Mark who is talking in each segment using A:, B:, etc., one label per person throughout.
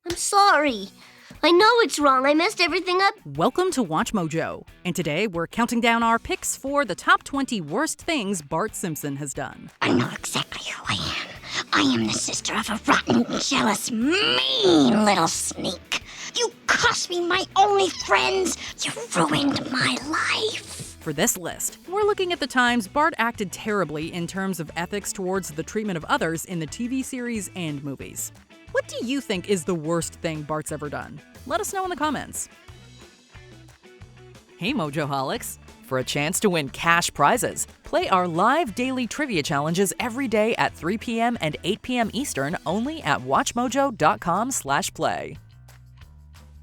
A: I'm sorry. I know it's wrong. I messed everything up.
B: Welcome to WatchMojo, and today we're counting down our picks for the top 20 worst things Bart Simpson has done.
C: I know exactly who I am. I am the sister of a rotten, jealous, mean little sneak. You cost me my only friends. You ruined my life.
B: For this list, we're looking at the times Bart acted terribly in terms of ethics towards the treatment of others in the TV series and movies. What do you think is the worst thing Bart's ever done? Let us know in the comments. Hey Mojoholics! For a chance to win cash prizes, play our live daily trivia challenges every day at 3 p.m. and 8 p.m. Eastern only at WatchMojo.com/play.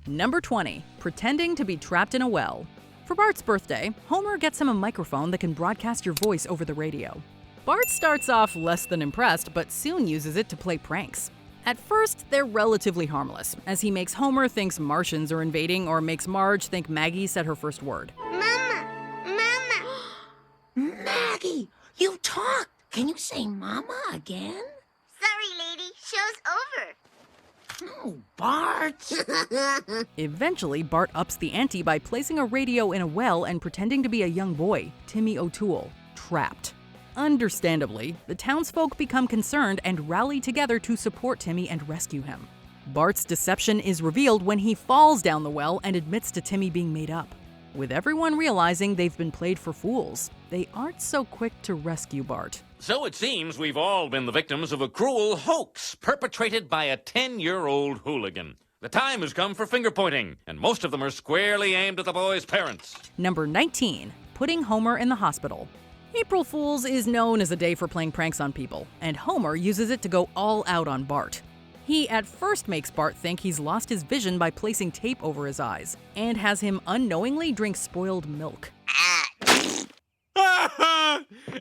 B: Number 20. Pretending to be trapped in a well. For Bart's birthday, Homer gets him a microphone that can broadcast your voice over the radio. Bart starts off less than impressed, but soon uses it to play pranks. At first, they're relatively harmless, as he makes Homer think Martians are invading or makes Marge think Maggie said her first word.
A: Mama!
C: Maggie, you talked. Can you say mama again?
A: Sorry, lady. Show's over.
C: Oh, Bart.
B: Eventually, Bart ups the ante by placing a radio in a well and pretending to be a young boy, Timmy O'Toole, trapped. Understandably, the townsfolk become concerned and rally together to support Timmy and rescue him. Bart's deception is revealed when he falls down the well and admits to Timmy being made up. With everyone realizing they've been played for fools, they aren't so quick to rescue Bart.
D: So it seems we've all been the victims of a cruel hoax perpetrated by a 10-year-old hooligan. The time has come for finger-pointing, and most of them are squarely aimed at the boy's parents.
B: Number 19. Putting Homer in the hospital. April Fool's is known as a day for playing pranks on people, and Homer uses it to go all out on Bart. He at first makes Bart think he's lost his vision by placing tape over his eyes, and has him unknowingly drink spoiled milk.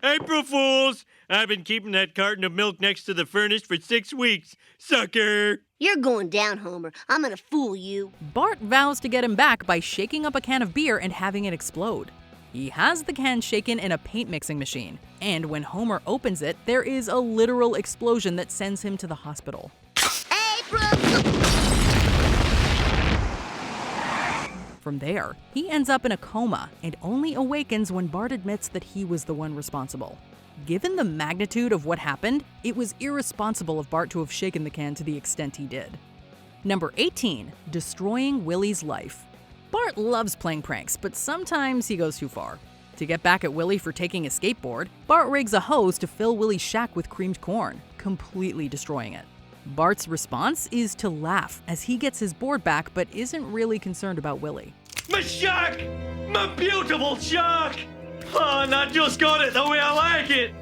E: April Fools! I've been keeping that carton of milk next to the furnace for 6 weeks. Sucker!
A: You're going down, Homer. I'm gonna fool you.
B: Bart vows to get him back by shaking up a can of beer and having it explode. He has the can shaken in a paint mixing machine, and when Homer opens it, there is a literal explosion that sends him to the hospital. From there, he ends up in a coma and only awakens when Bart admits that he was the one responsible. Given the magnitude of what happened, it was irresponsible of Bart to have shaken the can to the extent he did. Number 18. Destroying Willie's life. Bart loves playing pranks, but sometimes he goes too far. To get back at Willie for taking his skateboard, Bart rigs a hose to fill Willie's shack with creamed corn, completely destroying it. Bart's response is to laugh as he gets his board back but isn't really concerned about Willie.
E: My shack! My beautiful shack! Oh, and I just got it the way I like it!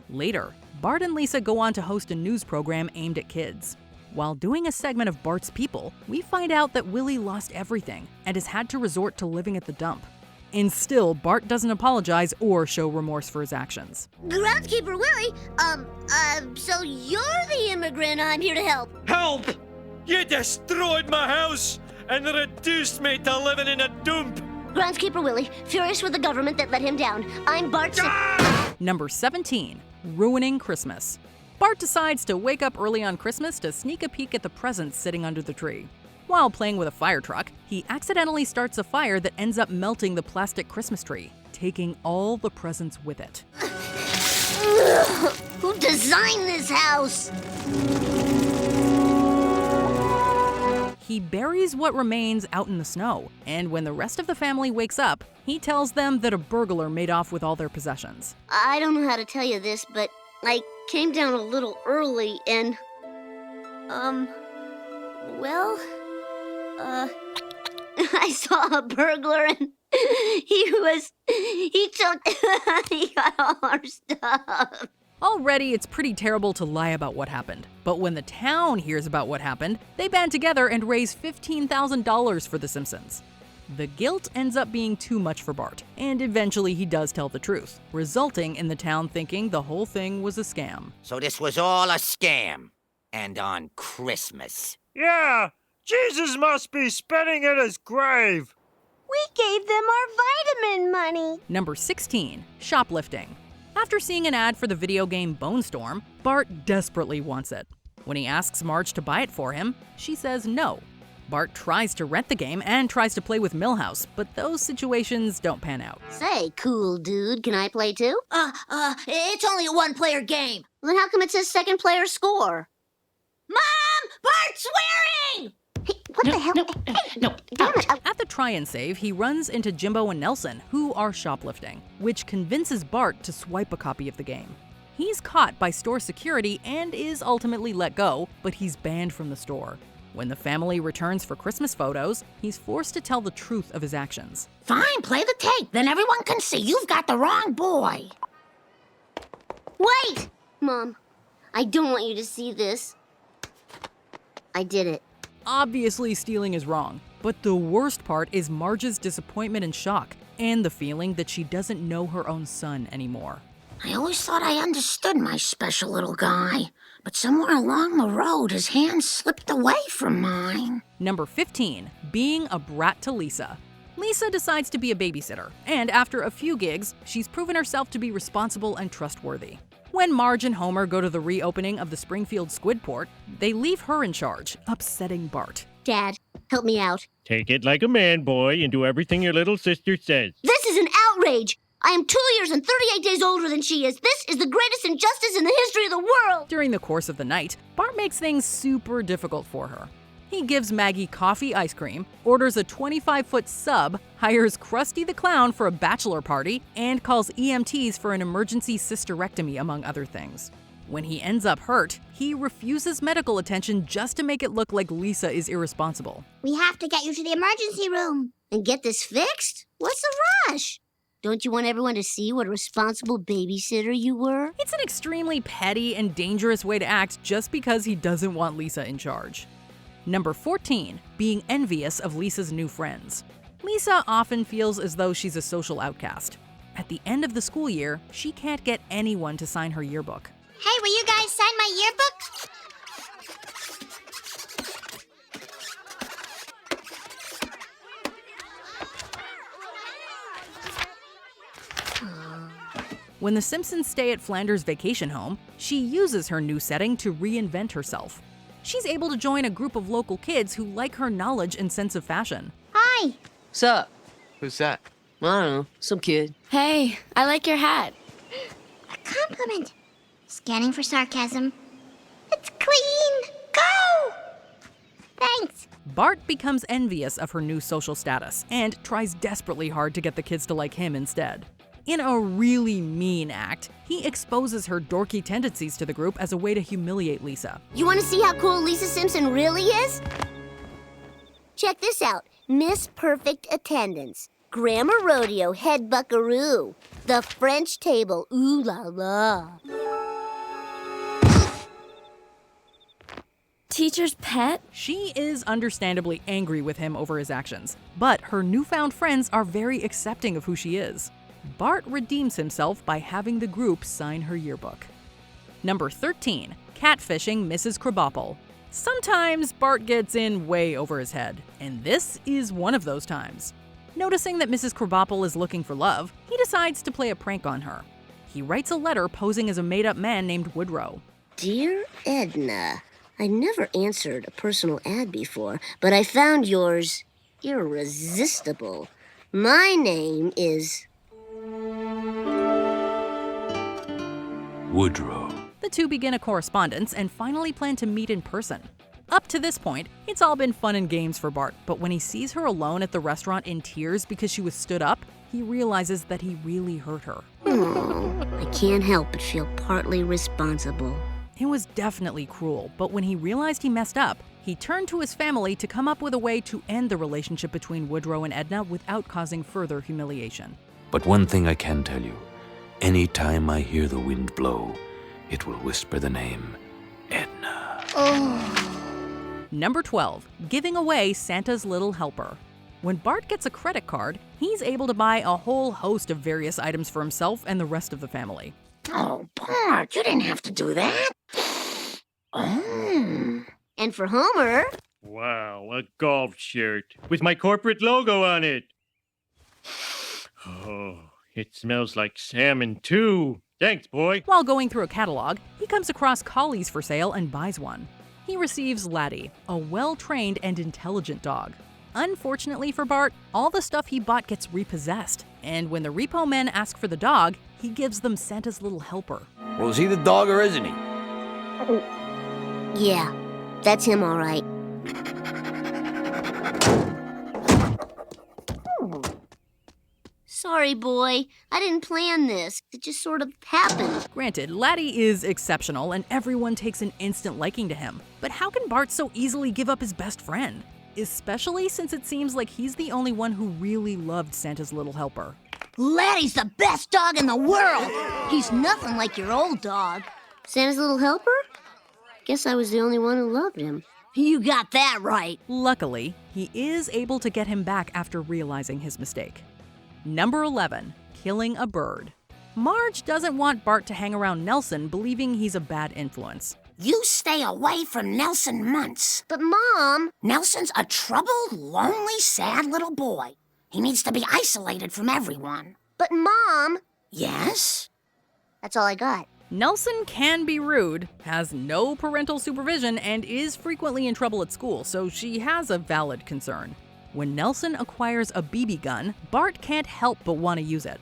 B: Later, Bart and Lisa go on to host a news program aimed at kids. While doing a segment of Bart's People, we find out that Willie lost everything and has had to resort to living at the dump. And still, Bart doesn't apologize or show remorse for his actions.
A: Groundskeeper Willie, so you're the immigrant I'm here to help.
E: Help! You destroyed my house and reduced me to living in a dump!
A: Groundskeeper Willie, furious with the government that let him down. I'm Bart Simpson.
B: Number 17. Ruining Christmas. Bart decides to wake up early on Christmas to sneak a peek at the presents sitting under the tree. While playing with a fire truck, he accidentally starts a fire that ends up melting the plastic Christmas tree, taking all the presents with it.
A: Who designed this house?
B: He buries what remains out in the snow, and when the rest of the family wakes up, he tells them that a burglar made off with all their possessions.
A: I don't know how to tell you this, but I came down a little early and, I saw a burglar and he got all our stuff.
B: Already, it's pretty terrible to lie about what happened, but when the town hears about what happened, they band together and raise $15,000 for the Simpsons. The guilt ends up being too much for Bart, and eventually he does tell the truth, resulting in the town thinking the whole thing was a scam.
F: So this was all a scam. And on Christmas.
E: Yeah! Jesus must be spitting in his grave!
A: We gave them our vitamin money.
B: Number 16. Shoplifting. After seeing an ad for the video game Bone Storm, Bart desperately wants it. When he asks Marge to buy it for him, she says no. Bart tries to rent the game and tries to play with Milhouse, but those situations don't pan out.
A: Say, cool dude, can I play too?
C: It's only a one-player game.
A: Then how come it says second player score?
C: Mom! Bart's swearing!
A: Hey, what the hell?
C: No.
A: Damn it.
B: At the try and save, he runs into Jimbo and Nelson, who are shoplifting, which convinces Bart to swipe a copy of the game. He's caught by store security and is ultimately let go, but he's banned from the store. When the family returns for Christmas photos, he's forced to tell the truth of his actions.
C: Fine, play the tape. Then everyone can see you've got the wrong boy.
A: Wait! Mom, I don't want you to see this. I did it.
B: Obviously, stealing is wrong, but the worst part is Marge's disappointment and shock, and the feeling that she doesn't know her own son anymore.
C: I always thought I understood my special little guy, but somewhere along the road his hand slipped away from mine.
B: Number 15, being a brat to Lisa. Lisa decides to be a babysitter, and after a few gigs, she's proven herself to be responsible and trustworthy. When Marge and Homer go to the reopening of the Springfield Squid Port, they leave her in charge, upsetting Bart.
A: Dad, help me out.
E: Take it like a man, boy, and do everything your little sister says.
A: This is an outrage! I am 2 years and 38 days older than she is. This is the greatest injustice in the history of the world!
B: During the course of the night, Bart makes things super difficult for her. He gives Maggie coffee ice cream, orders a 25-foot sub, hires Krusty the Clown for a bachelor party, and calls EMTs for an emergency cysterectomy, among other things. When he ends up hurt, he refuses medical attention just to make it look like Lisa is irresponsible.
A: We have to get you to the emergency room. And get this fixed? What's the rush? Don't you want everyone to see what a responsible babysitter you were?
B: It's an extremely petty and dangerous way to act just because he doesn't want Lisa in charge. Number 14, being envious of Lisa's new friends. Lisa often feels as though she's a social outcast. At the end of the school year, she can't get anyone to sign her yearbook.
A: Hey, will you guys sign my yearbook?
B: When the Simpsons stay at Flanders' vacation home, she uses her new setting to reinvent herself. She's able to join a group of local kids who like her knowledge and sense of fashion.
A: Hi.
G: Sup?
F: Who's that?
G: I don't know, some kid.
H: Hey, I like your hat.
A: A compliment. Scanning for sarcasm. It's clean. Go! Thanks.
B: Bart becomes envious of her new social status and tries desperately hard to get the kids to like him instead. In a really mean act, he exposes her dorky tendencies to the group as a way to humiliate Lisa.
A: You want to see how cool Lisa Simpson really is? Check this out. Miss Perfect Attendance. Grammar Rodeo Head Buckaroo. The French Table. Ooh la la.
H: Teacher's pet?
B: She is understandably angry with him over his actions, but her newfound friends are very accepting of who she is. Bart redeems himself by having the group sign her yearbook. Number 13, catfishing Mrs. Krabappel. Sometimes Bart gets in way over his head, and this is one of those times. Noticing that Mrs. Krabappel is looking for love, he decides to play a prank on her. He writes a letter posing as a made-up man named Woodrow.
A: Dear Edna, I never answered a personal ad before, but I found yours irresistible. My name is
D: Woodrow.
B: The two begin a correspondence and finally plan to meet in person. Up to this point, it's all been fun and games for Bart, but when he sees her alone at the restaurant in tears because she was stood up, he realizes that he really hurt her.
A: I can't help but feel partly responsible.
B: It was definitely cruel, but when he realized he messed up, he turned to his family to come up with a way to end the relationship between Woodrow and Edna without causing further humiliation.
I: But one thing I can tell you, any time I hear the wind blow, it will whisper the name Edna.
B: Number 12, giving away Santa's Little Helper. When Bart gets a credit card, he's able to buy a whole host of various items for himself and the rest of the family.
C: Oh, Bart, you didn't have to do that. Oh.
A: And for Homer,
E: Wow, a golf shirt with my corporate logo on it. Oh, it smells like salmon, too. Thanks, boy.
B: While going through a catalog, he comes across collies for sale and buys one. He receives Laddie, a well-trained and intelligent dog. Unfortunately for Bart, all the stuff he bought gets repossessed, and when the repo men ask for the dog, he gives them Santa's little helper.
F: Well, is he the dog or isn't he?
A: Yeah, that's him all right. Sorry, boy. I didn't plan this. It just sort of happened.
B: Granted, Laddie is exceptional and everyone takes an instant liking to him. But how can Bart so easily give up his best friend? Especially since it seems like he's the only one who really loved Santa's little helper.
A: Laddie's the best dog in the world. He's nothing like your old dog. Santa's little helper? Guess I was the only one who loved him. You got that right.
B: Luckily, he is able to get him back after realizing his mistake. Number 11, killing a bird. Marge doesn't want Bart to hang around Nelson, believing he's a bad influence.
C: You stay away from Nelson Muntz.
A: But, Mom...
C: Nelson's a troubled, lonely, sad little boy. He needs to be isolated from everyone.
A: But, Mom...
C: Yes?
A: That's all I got.
B: Nelson can be rude, has no parental supervision, and is frequently in trouble at school, so she has a valid concern. When Nelson acquires a BB gun, Bart can't help but want to use it.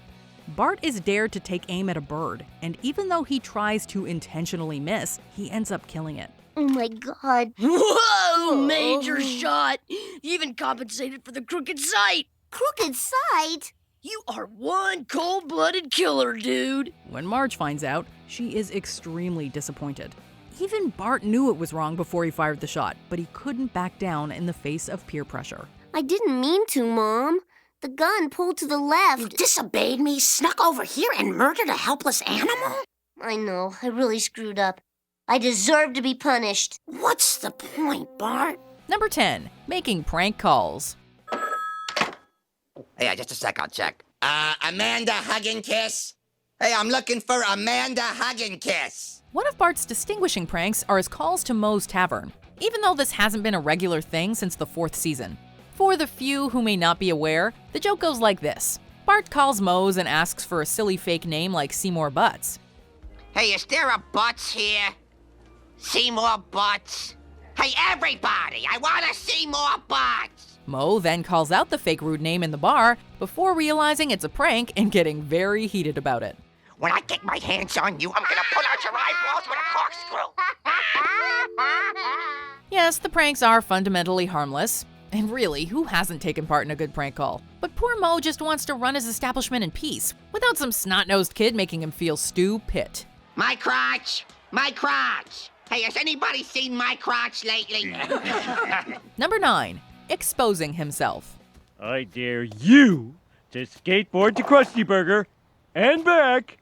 B: Bart is dared to take aim at a bird, and even though he tries to intentionally miss, he ends up killing it.
A: Oh my God.
G: Whoa, major shot. You even compensated for the crooked sight.
A: Crooked sight?
G: You are one cold-blooded killer, dude.
B: When Marge finds out, she is extremely disappointed. Even Bart knew it was wrong before he fired the shot, but he couldn't back down in the face of peer pressure.
A: I didn't mean to, Mom. The gun pulled to the left.
C: You disobeyed me, snuck over here, and murdered a helpless animal?
A: I know, I really screwed up. I deserve to be punished.
C: What's the point, Bart?
B: Number 10, making prank calls.
F: Hey, just a sec, I'll check. Amanda Hug and Kiss? Hey, I'm looking for Amanda Hug and Kiss.
B: One of Bart's distinguishing pranks are his calls to Moe's Tavern, even though this hasn't been a regular thing since the 4th season. For the few who may not be aware, the joke goes like this. Bart calls Moe's and asks for a silly fake name like Seymour Butts.
F: Hey, is there a Butts here? Seymour Butts? Hey, everybody, I want to see more Butts!
B: Moe then calls out the fake rude name in the bar before realizing it's a prank and getting very heated about it.
F: When I get my hands on you, I'm gonna pull out your eyeballs with a corkscrew.
B: Yes, the pranks are fundamentally harmless. And really, who hasn't taken part in a good prank call? But poor Moe just wants to run his establishment in peace, without some snot-nosed kid making him feel stupid.
F: My crotch! My crotch! Hey, has anybody seen my crotch lately?
B: Number 9, exposing himself.
E: I dare you to skateboard to Krusty Burger and back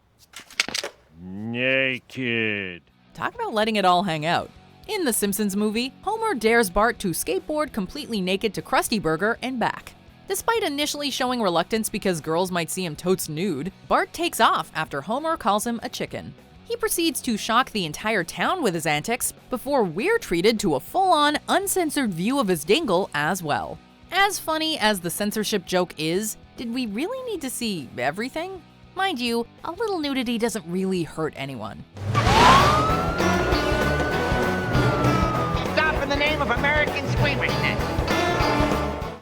E: naked.
B: Talk about letting it all hang out. In the Simpsons movie, Homer dares Bart to skateboard completely naked to Krusty Burger and back. Despite initially showing reluctance because girls might see him totes nude, Bart takes off after Homer calls him a chicken. He proceeds to shock the entire town with his antics before we're treated to a full-on, uncensored view of his dingle as well. As funny as the censorship joke is, did we really need to see everything? Mind you, a little nudity doesn't really hurt anyone.
F: Stop in the name of American squeamishness.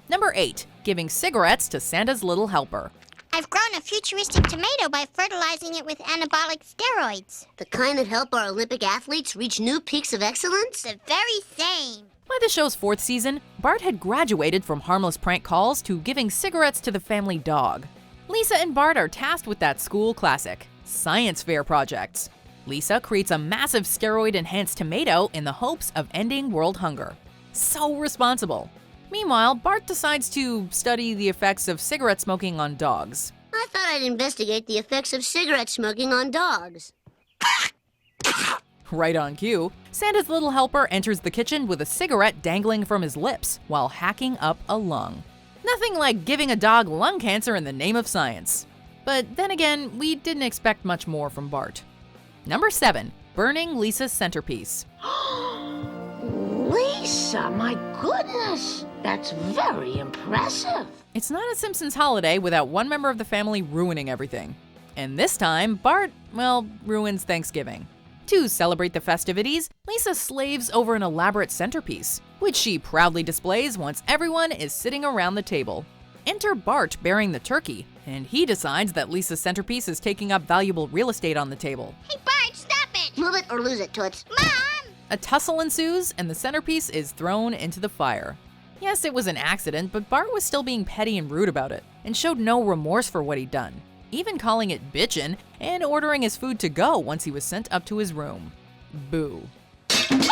B: Number 8, giving cigarettes to Santa's little helper.
J: I've grown a futuristic tomato by fertilizing it with anabolic steroids.
A: The kind that help our Olympic athletes reach new peaks of excellence?
J: The very same.
B: By the show's 4th season, Bart had graduated from harmless prank calls to giving cigarettes to the family dog. Lisa and Bart are tasked with that school classic, science fair projects. Lisa creates a massive steroid-enhanced tomato in the hopes of ending world hunger. So responsible. Meanwhile, Bart decides to study the effects of cigarette smoking on dogs.
A: I thought I'd investigate the effects of cigarette smoking on dogs.
B: Right on cue, Santa's little helper enters the kitchen with a cigarette dangling from his lips while hacking up a lung. Nothing like giving a dog lung cancer in the name of science. But then again, we didn't expect much more from Bart. Number 7, burning Lisa's centerpiece.
C: Lisa, my goodness, that's very impressive.
B: It's not a Simpsons holiday without one member of the family ruining everything. And this time, Bart, well, ruins Thanksgiving. To celebrate the festivities, Lisa slaves over an elaborate centerpiece, which she proudly displays once everyone is sitting around the table. Enter Bart bearing the turkey, and he decides that Lisa's centerpiece is taking up valuable real estate on the table.
J: Hey, Bart, stop it!
A: Move it or lose it, Toots.
J: Mom!
B: A tussle ensues, and the centerpiece is thrown into the fire. Yes, it was an accident, but Bart was still being petty and rude about it, and showed no remorse for what he'd done, even calling it bitchin' and ordering his food to go once he was sent up to his room. Boo.
J: Bart!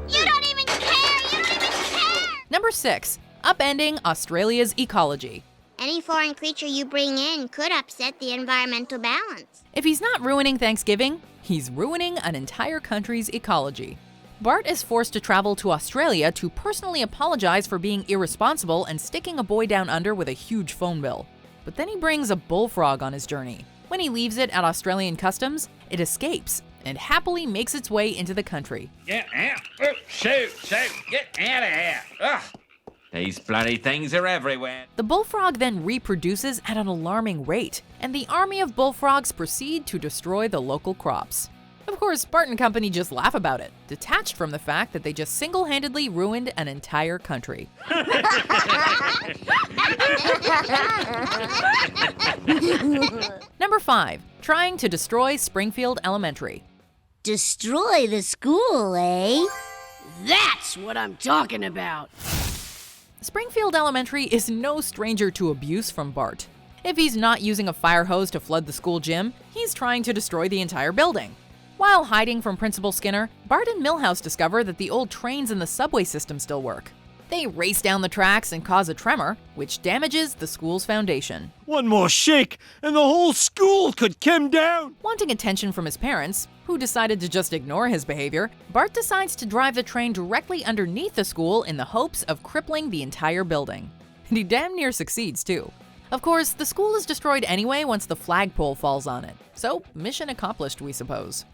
J: You don't even care! You don't even care!
B: Number 6. Upending Australia's ecology.
J: Any foreign creature you bring in could upset the environmental balance.
B: If he's not ruining Thanksgiving, he's ruining an entire country's ecology. Bart is forced to travel to Australia to personally apologize for being irresponsible and sticking a boy down under with a huge phone bill. But then he brings a bullfrog on his journey. When he leaves it at Australian customs, it escapes and happily makes its way into the country.
D: Get out! Shoot! Get out of here! Ugh! These bloody things are everywhere.
B: The bullfrog then reproduces at an alarming rate, and the army of bullfrogs proceed to destroy the local crops. Of course, Bart and company just laugh about it, detached from the fact that they just single-handedly ruined an entire country. Number 5. Trying to destroy Springfield Elementary.
A: Destroy the school, eh?
G: That's what I'm talking about.
B: Springfield Elementary is no stranger to abuse from Bart. If he's not using a fire hose to flood the school gym, he's trying to destroy the entire building. While hiding from Principal Skinner, Bart and Milhouse discover that the old trains in the subway system still work. They race down the tracks and cause a tremor, which damages the school's foundation.
E: One more shake, and the whole school could come down.
B: Wanting attention from his parents, who decided to just ignore his behavior, Bart decides to drive the train directly underneath the school in the hopes of crippling the entire building. And he damn near succeeds, too. Of course, the school is destroyed anyway once the flagpole falls on it. So, mission accomplished, we suppose.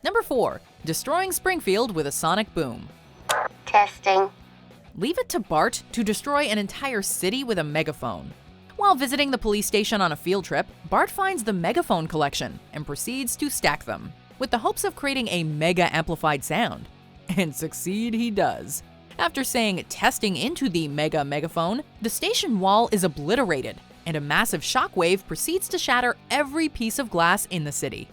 B: Number 4. Destroying Springfield with a sonic boom.
J: Testing.
B: Leave it to Bart to destroy an entire city with a megaphone. While visiting the police station on a field trip, Bart finds the megaphone collection and proceeds to stack them, with the hopes of creating a mega-amplified sound. And succeed he does. After saying testing into the megaphone, the station wall is obliterated, and a massive shockwave proceeds to shatter every piece of glass in the city.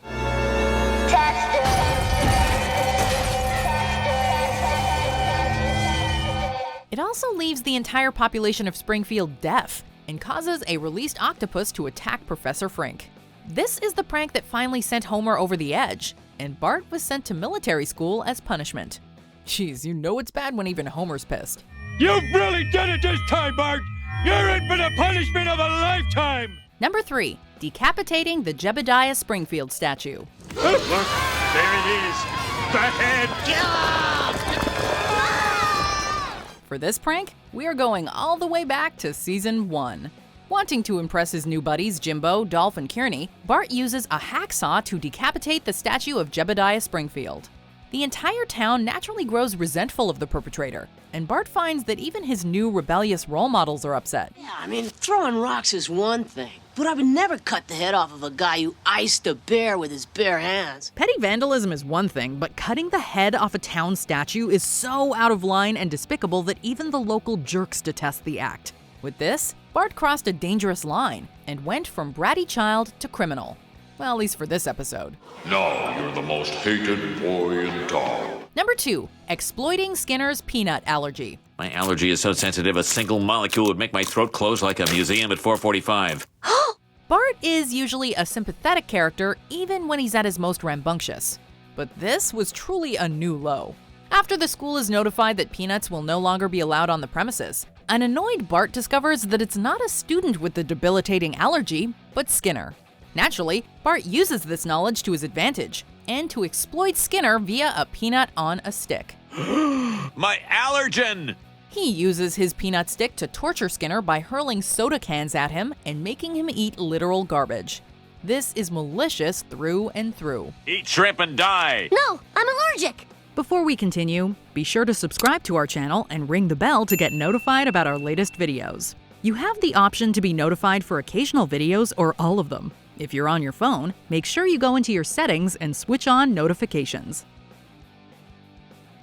B: It also leaves the entire population of Springfield deaf and causes a released octopus to attack Professor Frink. This is the prank that finally sent Homer over the edge, and Bart was sent to military school as punishment. Jeez, you know it's bad when even Homer's pissed.
E: You've really done it this time, Bart! You're in for the punishment of a lifetime!
B: Number 3. Decapitating the Jebediah Springfield statue.
E: Look, there it is! The head!
B: For this prank, we are going all the way back to Season 1. Wanting to impress his new buddies Jimbo, Dolph, and Kearney, Bart uses a hacksaw to decapitate the statue of Jebediah Springfield. The entire town naturally grows resentful of the perpetrator, and Bart finds that even his new rebellious role models are upset.
G: Yeah, I mean, throwing rocks is one thing, but I would never cut the head off of a guy who iced a bear with his bare hands.
B: Petty vandalism is one thing, but cutting the head off a town statue is so out of line and despicable that even the local jerks detest the act. With this, Bart crossed a dangerous line and went from bratty child to criminal. Well, at least for this episode.
I: Now you're the most hated boy in town.
B: Number 2. Exploiting Skinner's peanut allergy.
D: My allergy is so sensitive, a single molecule would make my throat close like a museum at 4:45.
B: Bart is usually a sympathetic character even when he's at his most rambunctious. But this was truly a new low. After the school is notified that peanuts will no longer be allowed on the premises, an annoyed Bart discovers that it's not a student with the debilitating allergy, but Skinner. Naturally, Bart uses this knowledge to his advantage, and to exploit Skinner via a peanut on a stick.
D: My allergen!
B: He uses his peanut stick to torture Skinner by hurling soda cans at him and making him eat literal garbage. This is malicious through and through.
D: Eat shrimp and die!
A: No, I'm allergic.
B: Before we continue, be sure to subscribe to our channel and ring the bell to get notified about our latest videos. You have the option to be notified for occasional videos or all of them. If you're on your phone, make sure you go into your settings and switch on notifications.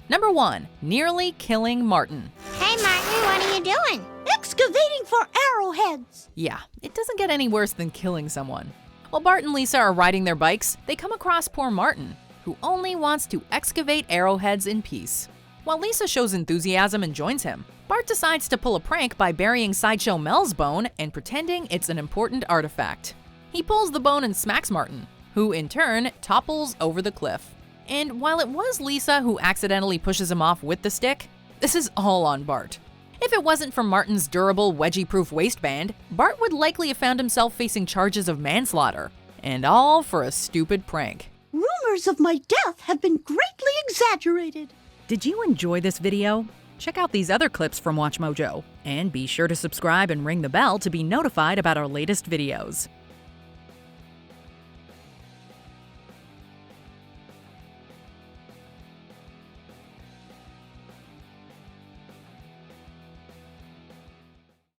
B: Number 1. Nearly killing Martin.
J: Hey, Martin, what are you doing?
K: Excavating for arrowheads.
B: Yeah, it doesn't get any worse than killing someone. While Bart and Lisa are riding their bikes, they come across poor Martin, who only wants to excavate arrowheads in peace. While Lisa shows enthusiasm and joins him, Bart decides to pull a prank by burying Sideshow Mel's bone and pretending it's an important artifact. He pulls the bone and smacks Martin, who in turn topples over the cliff. And while it was Lisa who accidentally pushes him off with the stick, this is all on Bart. If it wasn't for Martin's durable, wedgie-proof waistband, Bart would likely have found himself facing charges of manslaughter. And all for a stupid prank.
K: Rumors of my death have been greatly exaggerated.
B: Did you enjoy this video? Check out these other clips from WatchMojo. And be sure to subscribe and ring the bell to be notified about our latest videos.